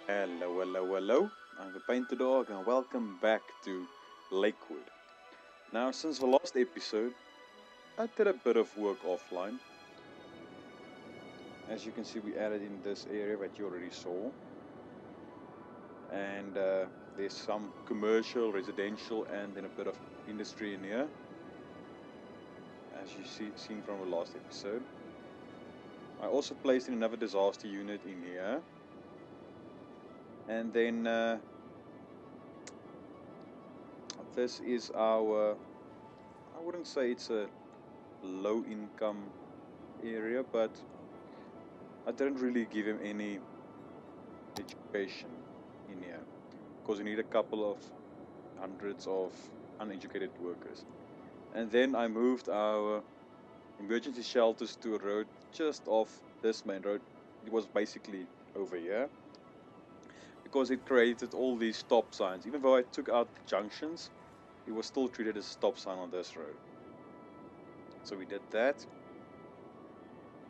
Hello, hello, hello. I'm the Painted Dog and welcome back to Lakewood. Now, since the last episode, I did a bit of work offline. As you can see, we added in this area that you already saw. And there's some commercial, residential, and then a bit of industry in here. As you seen from the last episode. I also placed in another disaster unit in here. And then this is our, I wouldn't say it's a low income area, but I didn't really give him any education in here because you need a couple of hundreds of uneducated workers. And then I moved our emergency shelters to a road just off this main road. It was basically over here because it created all these stop signs. Even though I took out the junctions, it was still treated as a stop sign on this road. So we did that.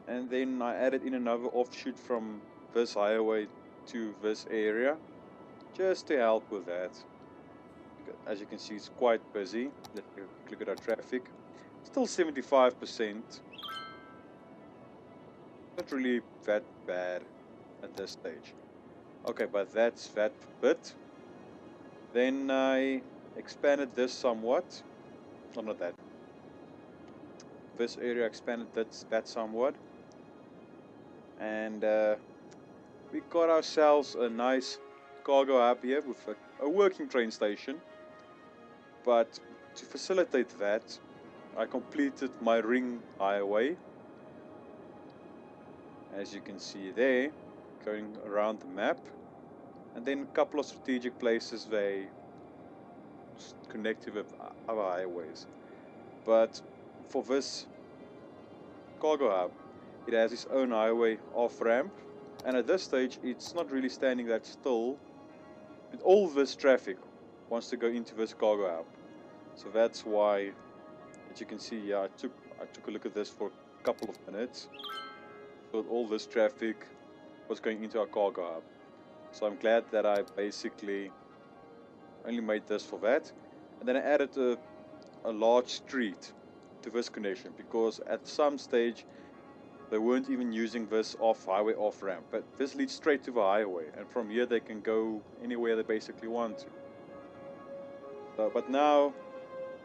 And then I added in another offshoot from this highway to this area just to help with that. As you can see, it's quite busy. Let's look at our traffic. Still 75%. Not really that bad at this stage. Okay, but that's that bit. Then I expanded this somewhat. Oh, not that. This area expanded that somewhat. And we got ourselves a nice cargo hub here with a working train station. But to facilitate that, I completed my ring highway. As you can see there, going around the map. And then a couple of strategic places they connect with other highways. But for this cargo hub, it has its own highway off-ramp. And at this stage, it's not really standing that still. With all this traffic wants to go into this cargo hub. So that's why, as you can see, yeah, I took a look at this for a couple of minutes. So all this traffic was going into our cargo hub. So I'm glad that I basically only made this for that. And then I added a large street to this connection because at some stage they weren't even using this highway off ramp, but this leads straight to the highway, and from here they can go anywhere they basically want to. But now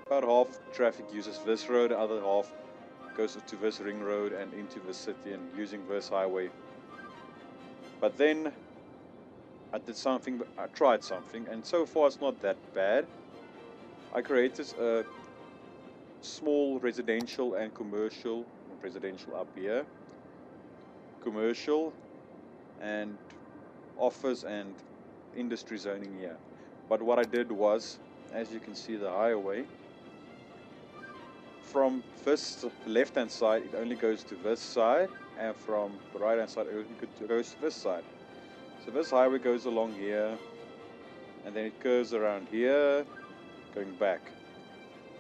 about half of the traffic uses this road, the other half goes to this ring road and into the city and using this highway. But then I tried something, and so far it's not that bad. I created a small residential and commercial, residential up here, commercial and office and industry zoning here. But what I did was, as you can see the highway, from this left hand side it only goes to this side, and from the right hand side it only goes to this side. So this highway goes along here, and then it curves around here, going back.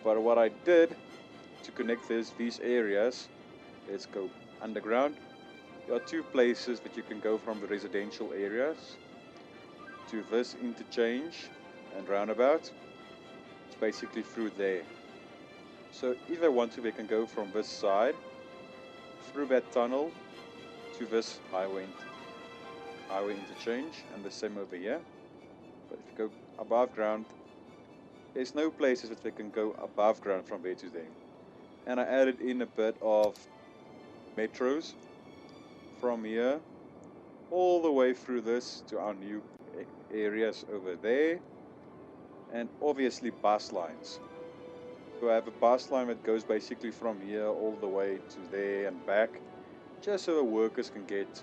But what I did to connect these areas, let's go underground. There are two places that you can go from the residential areas to this interchange and roundabout. It's basically through there. So if they want to, they can go from this side through that tunnel to this highway interchange, and the same over here. But if you go above ground, there's no places that they can go above ground from there to there. And I added in a bit of metros from here all the way through this to our new areas over there, and obviously bus lines. So I have a bus line that goes basically from here all the way to there and back, just so the workers can get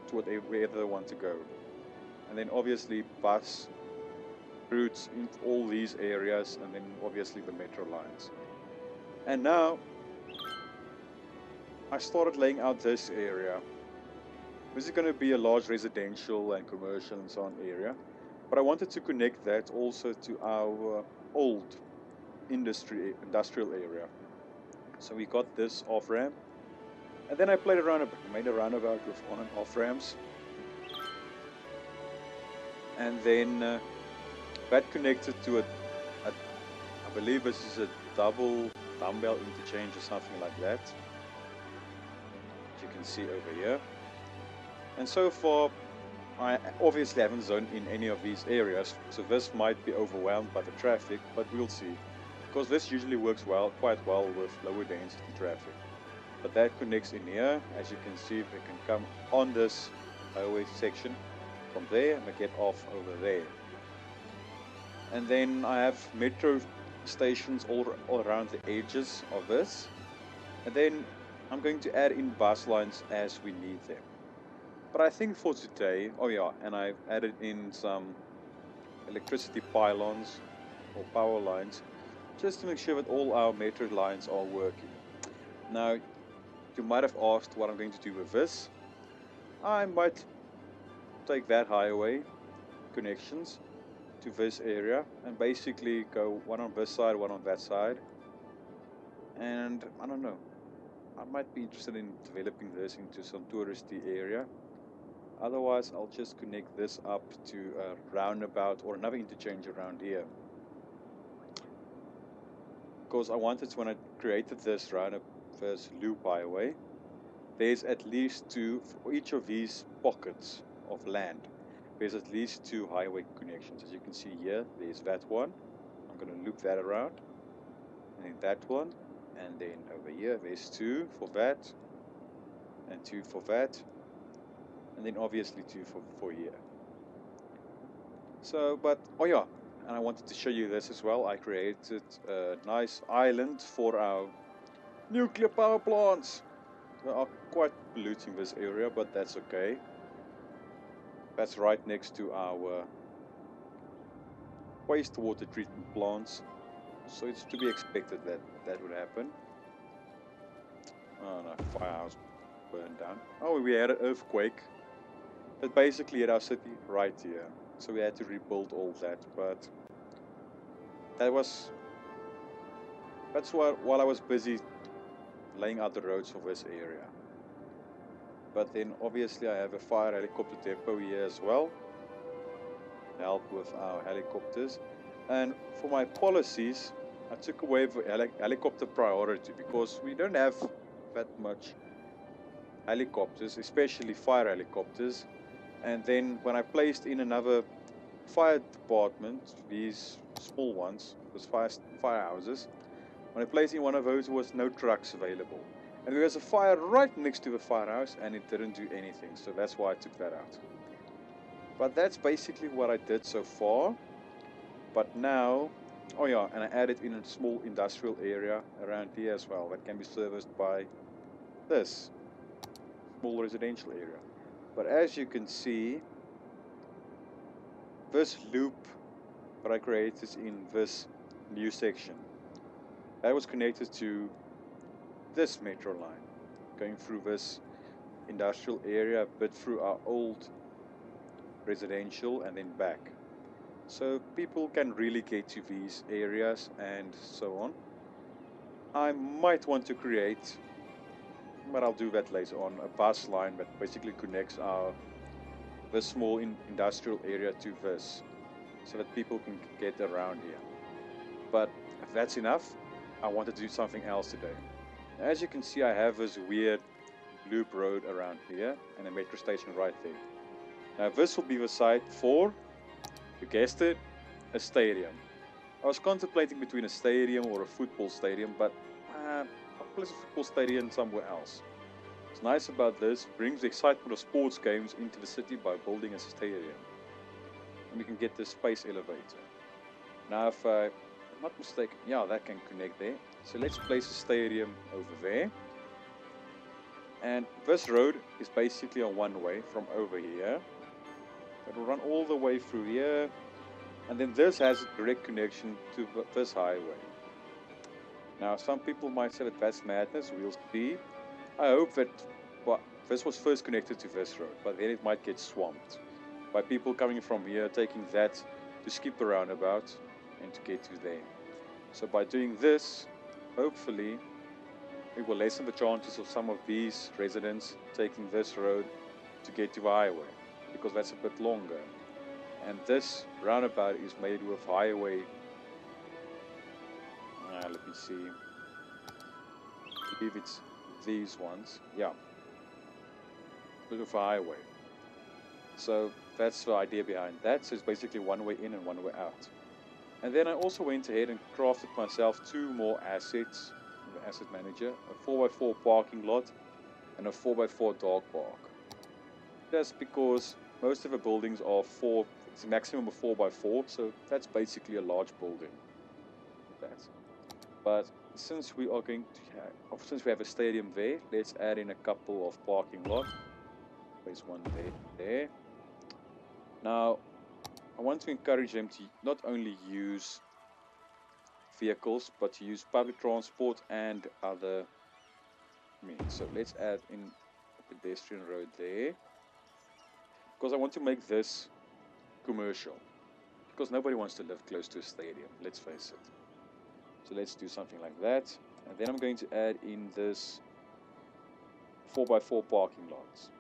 to wherever they want to go. And then obviously bus routes in all these areas, and then obviously the metro lines. And now I started laying out this area. This is going to be a large residential and commercial and so on area, but I wanted to connect that also to our old industrial area. So we got this off ramp, and then I made a roundabout with on and off ramps. and then that connected to I believe this is a double dumbbell interchange or something like that, as you can see over here. And so far I obviously haven't zoned in any of these areas, so this might be overwhelmed by the traffic, but we'll see, because this usually works quite well with lower density traffic. But that connects in here. As you can see, we can come on this highway section from there and get off over there. And then I have metro stations all around the edges of this, and then I'm going to add in bus lines as we need them. But I think for today, oh yeah, and I've added in some electricity pylons or power lines just to make sure that all our metro lines are working. Now, you might have asked what I'm going to do with this. I might take that highway connections to this area and basically go one on this side, one on that side. And I don't know, I might be interested in developing this into some touristy area. Otherwise, I'll just connect this up to a roundabout or another interchange around here. Because I wanted, when I created this this loop highway, there's at least two, for each of these pockets of land, there's at least two highway connections. As you can see here, there's that one. I'm going to loop that around. And then that one. And then over here, there's two for that. And two for that. And then obviously two for here. So, but, oh yeah, and I wanted to show you this as well. I created a nice island for our nuclear power plants. They are quite polluting this area, but that's okay. That's right next to our wastewater treatment plants. So it's to be expected that that would happen. Oh no, firehouse burned down. Oh, we had an earthquake. But basically at our city right here. So we had to rebuild all that, but that's while I was busy laying out the roads for this area. But then obviously I have a fire helicopter depot here as well. Help with our helicopters. And for my policies, I took away the helicopter priority because we don't have that much helicopters, especially fire helicopters. And then when I placed in another fire department, these small ones, those firehouses, when I placed in one of those, there was no trucks available. And there was a fire right next to the firehouse and it didn't do anything, so that's why I took that out. But that's basically what I did so far. But now, oh yeah, and I added in a small industrial area around here as well that can be serviced by this small residential area. But as you can see, this loop that I created in this new section, that was connected to this metro line, going through this industrial area, a bit through our old residential and then back. So people can really get to these areas and so on. I might want to create, but I'll do that later on, a bus line that basically connects this small industrial area to this, so that people can get around here. But if that's enough, I wanted to do something else today. As you can see, I have this weird loop road around here and a metro station right there. Now this will be the site for, you guessed it, a stadium. I was contemplating between a stadium or a football stadium, but I'll place a football stadium somewhere else. What's nice about this, brings the excitement of sports games into the city by building a stadium. And we can get this space elevator. Now if I'm not mistaken, yeah, that can connect there. So let's place a stadium over there. And this road is basically a one-way from over here. It will run all the way through here. And then this has a direct connection to this highway. Now some people might say that that's madness, we'll see. I hope that this was first connected to this road, but then it might get swamped by people coming from here, taking that to skip the roundabout and to get to there. So by doing this, hopefully it will lessen the chances of some of these residents taking this road to get to the highway, because that's a bit longer. And this roundabout is made with highway. Let me see. I believe it's these ones. Yeah. Bit of a highway. So that's the idea behind that. So it's basically one way in and one way out. And then I also went ahead and crafted myself 2 more assets in the asset manager. A 4x4 parking lot and a 4x4 dog park. Just because most of the buildings are it's a maximum of 4x4, so that's basically a large building. But since we are going to since we have a stadium there, let's add in a couple of parking lots. There's one there. Now, I want to encourage them to not only use vehicles, but to use public transport and other means. So let's add in a pedestrian road there. Because I want to make this commercial. Because nobody wants to live close to a stadium, let's face it. So let's do something like that. And then I'm going to add in this 4x4 parking lots.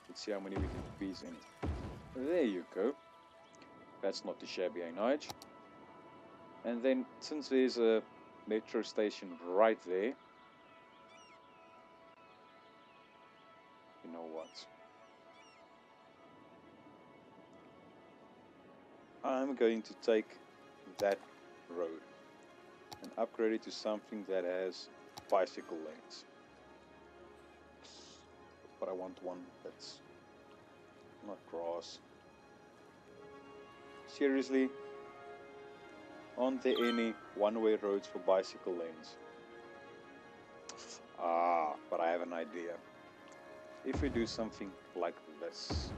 Let's see how many we can squeeze in. There you go. That's not too shabby, Nige. And then, since there's a metro station right there, you know what? I'm going to take that road and upgrade it to something that has bicycle lanes. But I want one that's not grass. Seriously? Aren't there any one-way roads for bicycle lanes? But I have an idea. If we do something like this,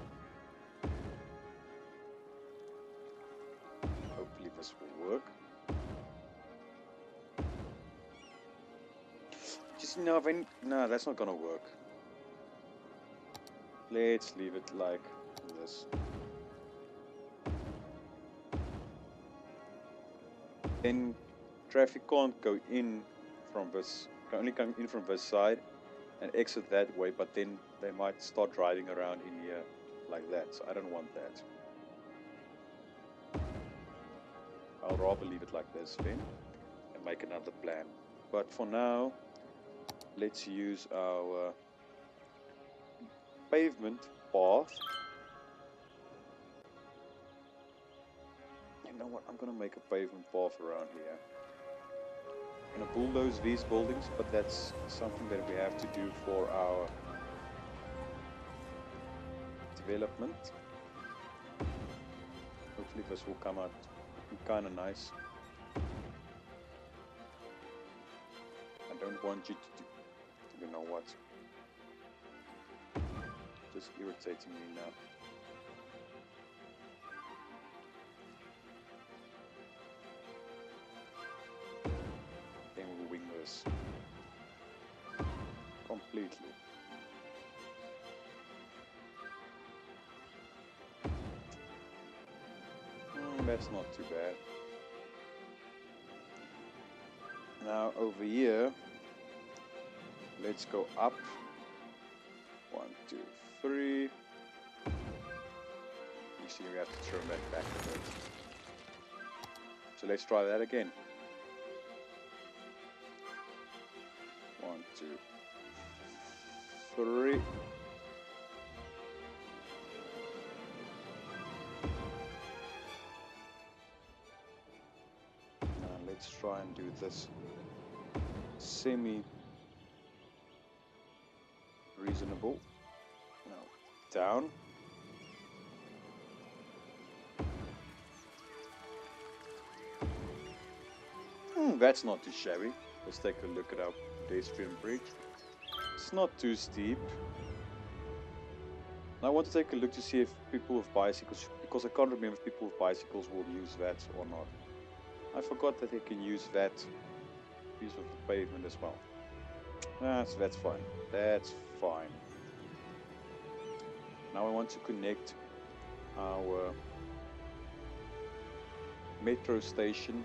hopefully this will work. Just no, that's not gonna work. Let's leave it like this. Then traffic can't go in from this, can only come in from this side and exit that way, but then they might start driving around in here like that, so I don't want that. I'll rather leave it like this then and make another plan. But for now, let's use our pavement path. You know what, I'm gonna make a pavement path around here. I'm gonna bulldoze these buildings, but that's something that we have to do for our development. Hopefully this will come out kind of nice. I don't want you to do, you know what, just irritating me now. Then we'll wing this completely. That's not too bad. Now over here, let's go up. 1, 2, 3. You see, we have to turn that back a bit. So let's try that again. 1, 2, 3. Let's try and do this semi reasonable. Now down. That's not too shabby. Let's take a look at our pedestrian bridge. It's not too steep. Now I want to take a look to see if people with bicycles, because I can't remember if people with bicycles will use that or not. I forgot that they can use that piece of the pavement as well. So that's fine. That's fine. Now I want to connect our metro station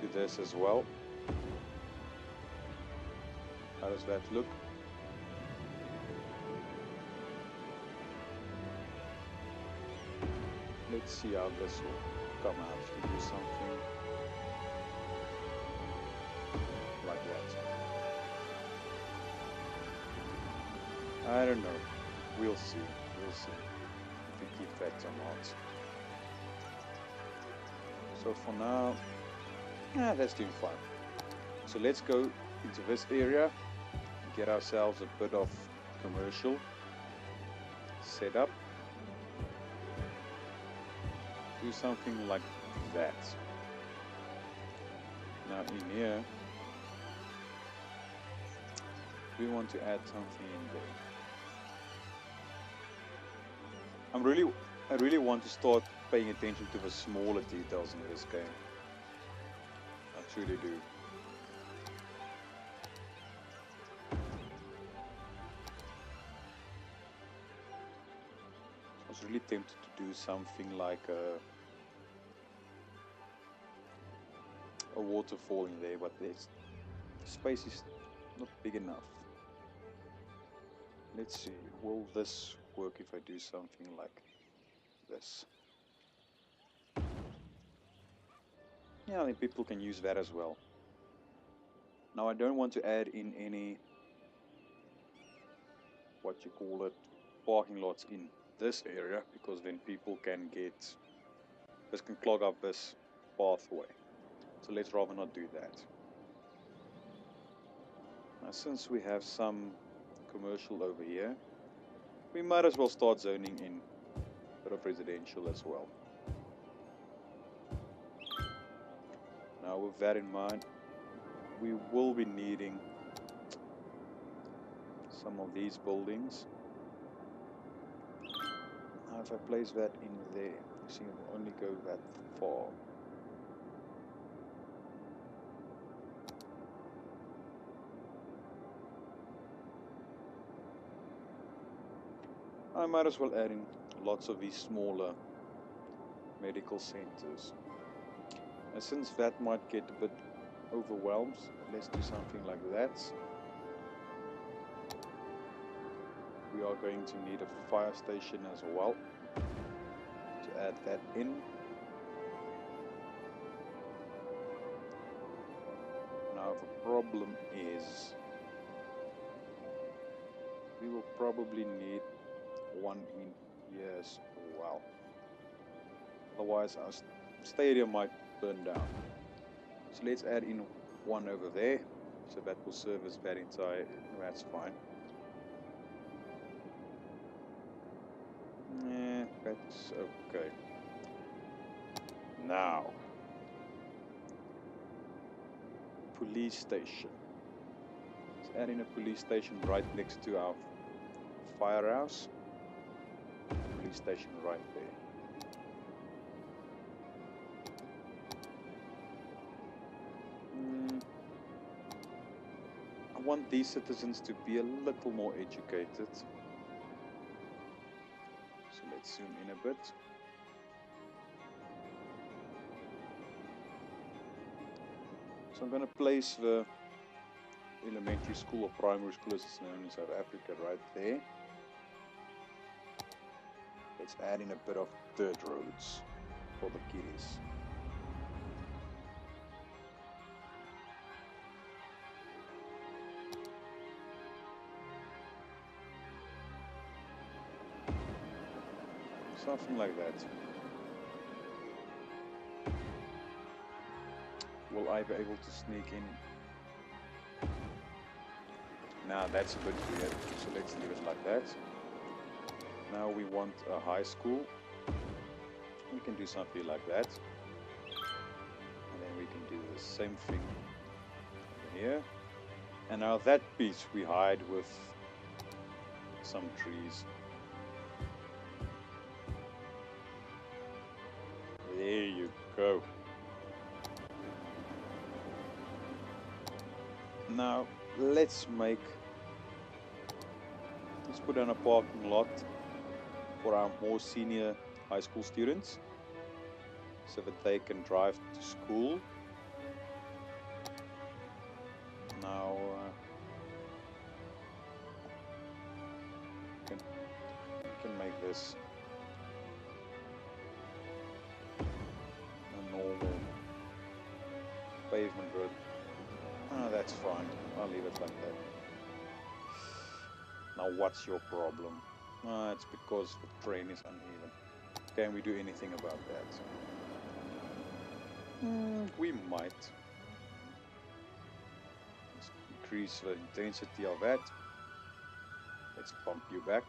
to this as well. How does that look? Let's see how this will come out. Should we do something like that? I don't know. We'll see. We'll see if we keep that or not. So for now, that's doing fine. So let's go into this area, get ourselves a bit of commercial setup. Do something like that. Now in here, we want to add something in there. I really want to start paying attention to the smaller details in this game. I truly do. I was really tempted to do something like a waterfall in there, but the space is not big enough. Let's see, will this work if I do something like this? Yeah, I think people can use that as well. Now I don't want to add in any, what you call it, parking lots in this area, because then people can clog up this pathway. So let's rather not do that. Now since we have some commercial over here, we might as well start zoning in a bit of residential as well. Now with that in mind, we will be needing some of these buildings. Now if I place that in there, you see it will only go that far. I might as well add in lots of these smaller medical centers. And since that might get a bit overwhelmed, let's do something like that. We are going to need a fire station as well to add that in. Now the problem is we will probably need one in here as well. Otherwise our stadium might burn down. So let's add in one over there, so that will service that entire, that's fine. Yeah, that's okay. Now, police station. Let's add in a police station right next to our firehouse. Police station right there. I want these citizens to be a little more educated. So let's zoom in a bit. So I'm going to place the elementary school or primary school as it's known in South Africa right there. Let's add in a bit of dirt roads for the kiddies. Something like that. Will I be able to sneak in? Nah, that's a bit weird, so let's leave it like that. Now we want a high school. We can do something like that. And then we can do the same thing over here. And now that piece we hide with some trees. There you go. Now let's put down a parking lot for our more senior high school students so that they can drive to school. Now we can make this That's fine. I'll leave it like that. Now what's your problem? It's because the terrain is uneven. Can we do anything about that? We might. Let's increase the intensity of that. Let's pump you back.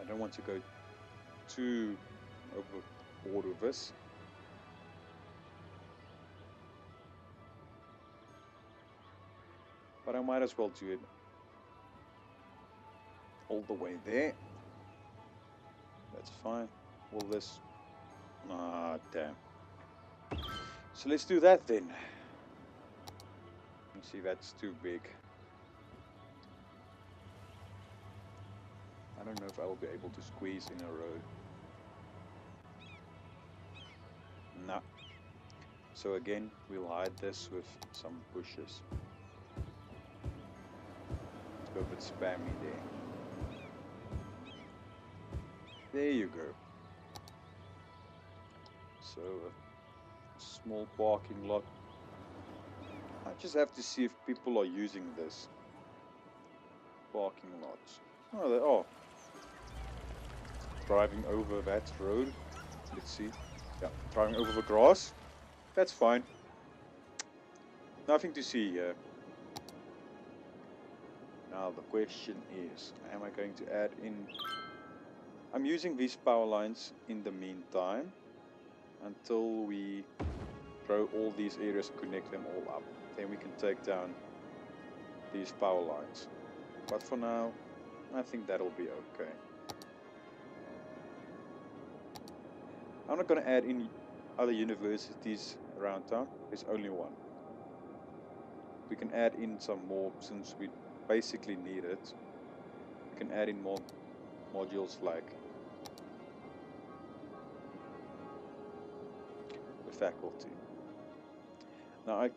I don't want to go too overboard with this. But I might as well do it all the way there. That's fine. Will this... Ah, damn. So let's do that then. You see, that's too big. I don't know if I will be able to squeeze in a road. Nah. So again, we'll hide this with some bushes. Let's go a bit spammy there. There you go. So a small parking lot. I just have to see if people are using this parking lot. Oh, they are. Driving over that road. Let's see. Yeah, driving over the grass. That's fine. Nothing to see here. Now the question is, am I going to add in... I'm using these power lines in the meantime until we throw all these areas and connect them all up. Then we can take down these power lines. But for now, I think that'll be okay. I'm not going to add in other universities around town. There's only one. We can add in some more since we basically need it. We can add in more modules like the faculty. Now I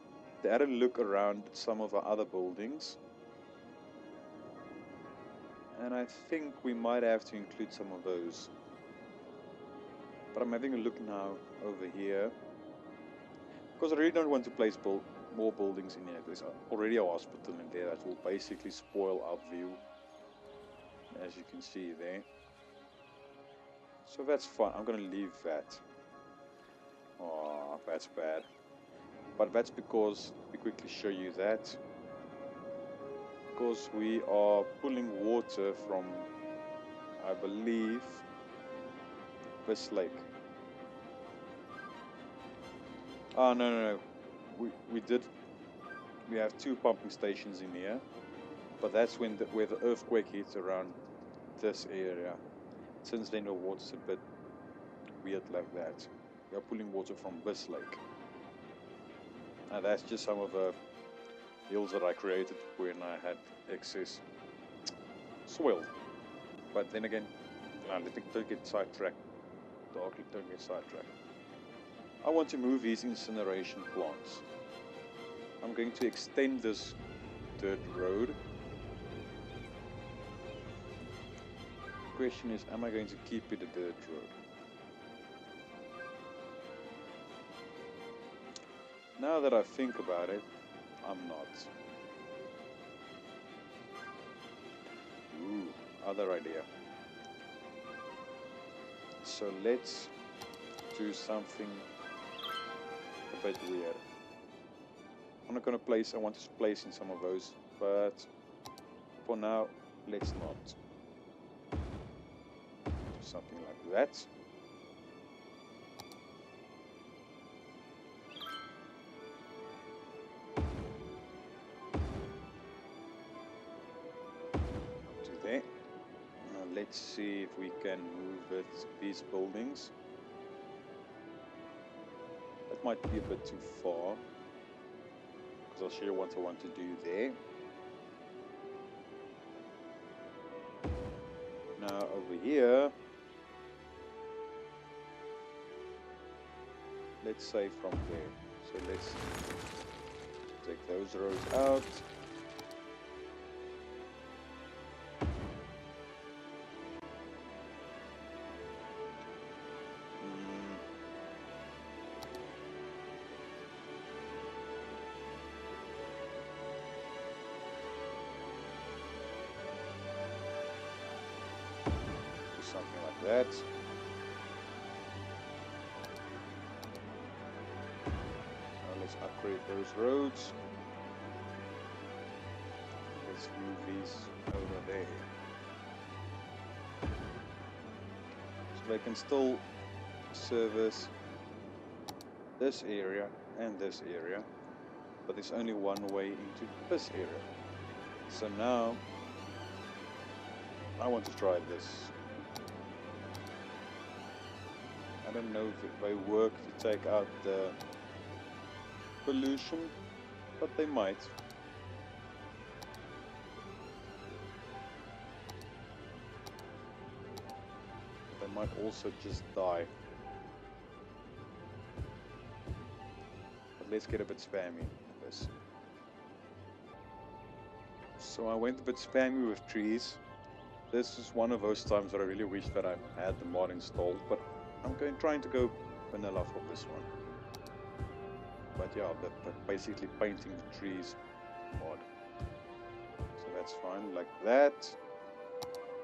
had a look around some of our other buildings, and I think we might have to include some of those. But I'm having a look now over here because I really don't want to place more buildings in here. There's already a hospital in there that will basically spoil our view, as you can see there. So that's fine. I'm gonna leave that. Oh, that's bad. But that's because we quickly show you that. Because we are pulling water from, I believe, this lake. Oh, no. We have two pumping stations in here. But that's where the earthquake hits around this area. Since then the water's a bit weird like that. We are pulling water from this lake. And that's just some of the hills that I created when I had excess soil. But then again, don't get sidetracked. Don't get sidetracked. I want to move these incineration plants. I'm going to extend this dirt road. The question is, am I going to keep it a dirt road? Now that I think about it, I'm not. Ooh, other idea. So let's do something a bit weird. I'm not going to place, I want to place in some of those, but for now, let's not. Do something like that. Let's see if we can move these buildings. That might be a bit too far, because I'll show you what I want to do there. Now over here, let's say from there. So let's take those roads out. something like that. Now let's upgrade those roads. Let's move these over there. So they can still service this area and this area, but there's only one way into this area. So now I want to try this. I don't know if they work to take out the pollution, but they might. They might also just die. But let's get a bit spammy with this. So I went a bit spammy with trees. This is one of those times that I really wish that I had the mod installed, but I'm trying to go vanilla for this one. But yeah, basically painting the trees mod. So that's fine, like that.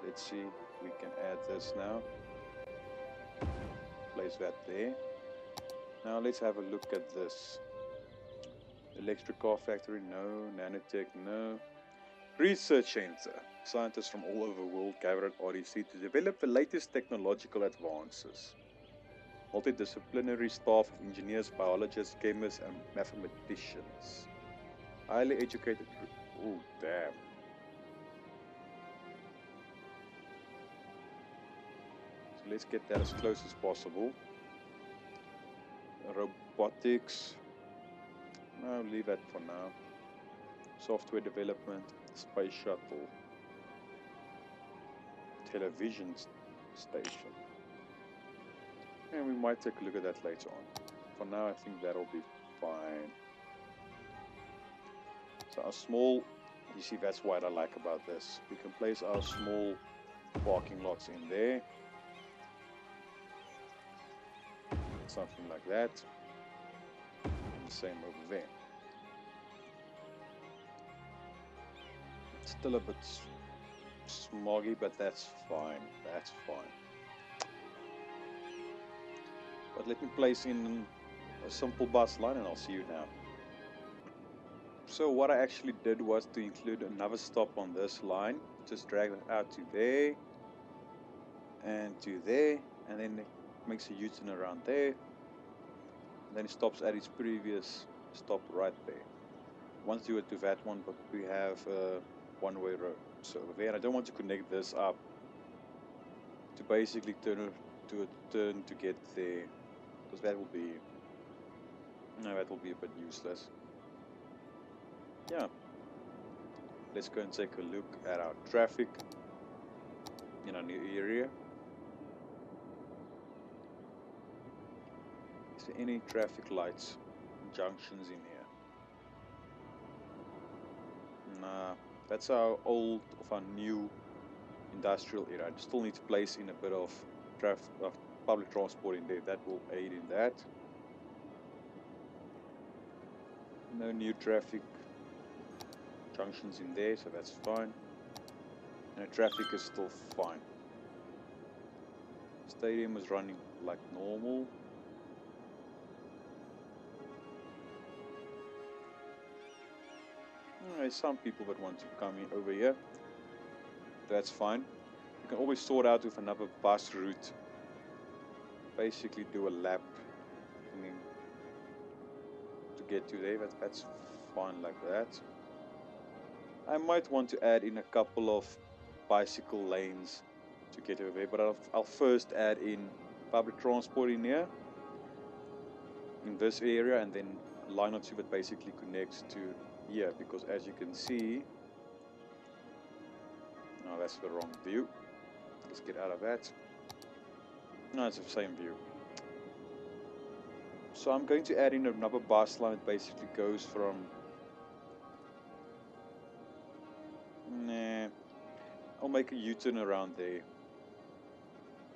Let's see, we can add this now. Place that there. Now let's have a look at this. Electric car factory, no. Nanotech, no. Research center. Scientists from all over the world gather at RDC to develop the latest technological advances. Multidisciplinary staff of engineers, biologists, chemists, and mathematicians. Highly educated. Oh, damn. So let's get that as close as possible. Robotics. No, leave that for now. Software development. Space shuttle. Television station. And we might take a look at that later on. For now, I think that'll be fine. So our small, you see, that's what I like about this. We can place our small parking lots in there. Something like that. And the same over there. It's still a bit smoggy, but that's fine. That's fine. But let me place in a simple bus line and I'll see you now. So what I actually did was to include another stop on this line. Just drag it out to there and to there, and then it makes a U-turn around there. And then it stops at its previous stop right there. Once you do it to that one, but we have a one-way road. So over there, I don't want to connect this up to basically turn to get there, because that will be a bit useless. Yeah, let's go and take a look at our traffic in our new area. Is there any traffic lights, junctions in here? Nah, that's our old of our new industrial area. I still need to place in a bit of public transport in there. That will aid in that. No new traffic junctions in there, so that's fine. And the traffic is still fine. Stadium is running like normal. There's some people that want to come in over here. That's fine. You can always sort out with another bus route. Basically do a lap to get to there. That's fine like that. I might want to add in a couple of bicycle lanes to get over there, but I'll first add in public transport in here, in this area, and then a line or two that basically connects to here, because as you can see, no, that's the wrong view. Let's get out of that. No, it's the same view. So I'm going to add in another bus line that basically goes from... Nah, I'll make a U-turn around there.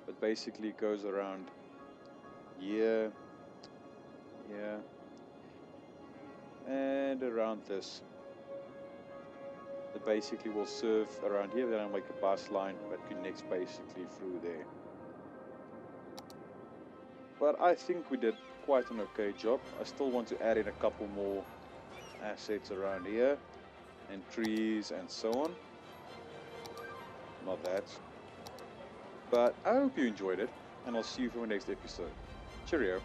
But basically it goes around here, here, and around this. that basically will serve around here. Then I'll make a bus line that connects basically through there. But I think we did quite an okay job. I still want to add in a couple more assets around here, and trees and so on. Not that. But I hope you enjoyed it, and I'll see you for the next episode. Cheerio.